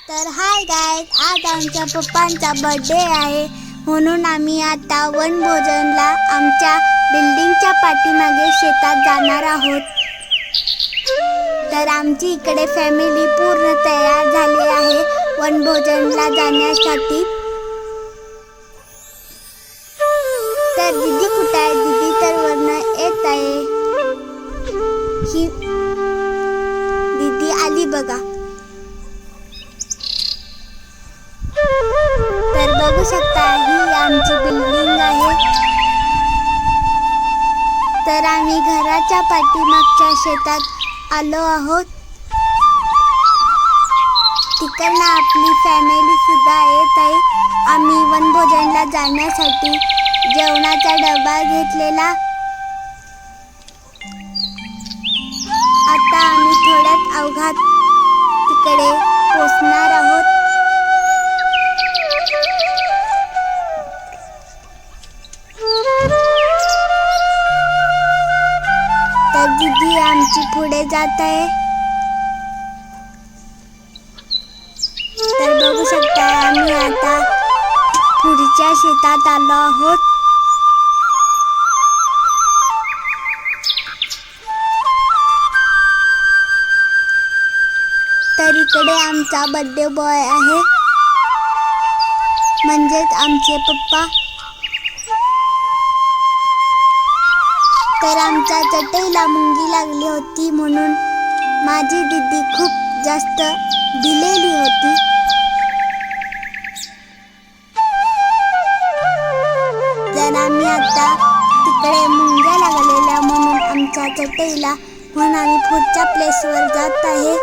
तर hi guys, आज आमच्या पप्पांचा बर्थडे आहे म्हणून आम्ही आता वनभोजनला आमच्या बिल्डिंगच्या पाठीमागे शेतात जाणार आहोत। तर आमची इकडे फॅमिली पूर्ण तयार झाली आहे वनभोजनला जाण्यासाठी। तर दीदी कुठे आहे? दीदी तर वरनं येत आहे। ही दीदी आली बघा। तर बघू शकता ही आमची बिल्डिंग आहे। तर आम्ही घराच्या पाठीमागच्या शेतात आलो आहोत। तिकडनं आपली फॅमिली सुद्धा येत आहे। आम्ही वनभोजनला जाण्यासाठी जेवणाचा डबा घेतलेला। आता आम्ही थोड्याच अवघात तिकडे पोहोचणार आहोत। तर दीदी आमची पुढे जात आहे। तर बघू शकता आम्ही आता पुढच्या शेतात आलो आहोत। तर इकडे आमचा बर्थडे बॉय आहे, म्हणजेच आमचे पप्पा। तर आमच्या चटईला मुंगी लागली होती म्हणून माझी दीदी खूप जास्त भिलेली होती। तर आम्ही आता तिकडे मुंग्या लागलेल्या म्हणून आमच्या चटईला म्हणून आम्ही पुढच्या प्लेसवर जात आहे।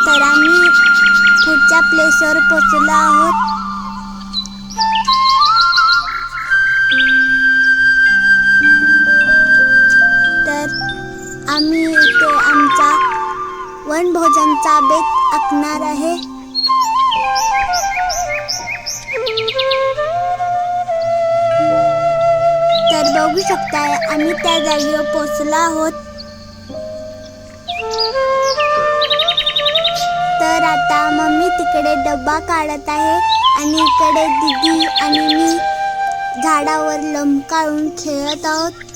तर आम्ही पुढच्या प्लेसवर पोहोचलो आहोत। तर आम्ही इथे आमचा वनभोजनचा बेत आखणार आहे। तर बघू शकता आम्ही त्या जागेवर पोहोचलो आहोत। तर आता मम्मी तिकडे डब्बा काढत आहे आणि इकडे दीदी आणि मी झाडावर लमकाळून खेळत आहोत।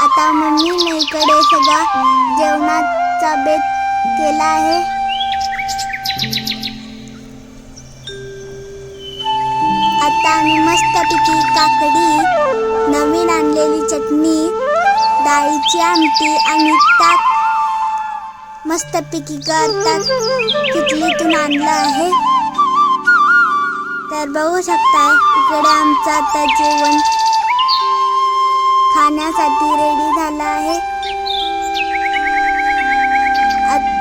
आता मम्मीने इकडे सगळा जेवणाचा बेत केला आहे। आता आम्ही मस्तपैकी काकडी, नवीन आणलेली चटणी, डाळीची आमटी आणि ताक मस्तपैकी ताक किटलीतून आणलं आहे। तर बघू शकता इकडे आमचं आता जेवण खाण्यासाठी रेडी झालं आहे।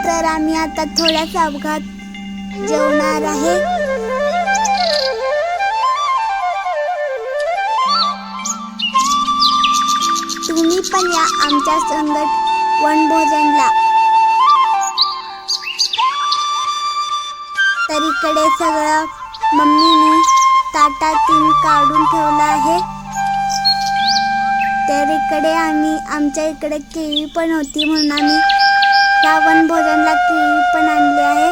तर आम्ही आता थोड्याच अपघात जेवणार आहे। तुम्ही पण या आमच्या संगत वनभोजनला। तर इकडे सगळं मम्मीने ताटातून काढून ठेवलं आहे। तर इकडे आमच्या इकडे केळी पण होती म्हणून आम्ही या वनभोजनला केळी पण आणली आहे।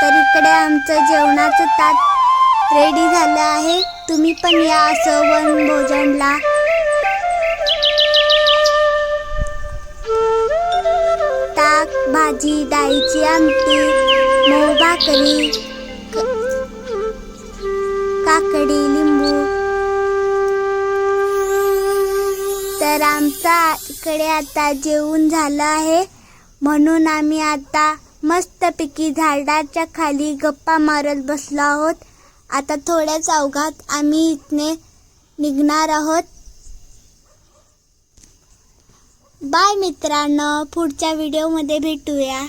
तर इकडे आमचं जेवणाचं ताट रेडी झालं आहे। तुम्ही पण या असं वनभोजनला। ताक, भाजी, डाळीची आमटी, मऊ भाकरी, काकडी, लिंबू। तर आमचा इकडे आता जेवण झालं आहे म्हणून आम्ही आता मस्तपैकी झाडाच्या खाली गप्पा मारत बसलो आहोत। आता थोड्याच अवघात आम्ही इथने निघणार आहोत। बाय मित्रांनो, पुढच्या व्हिडिओमध्ये भेटूया।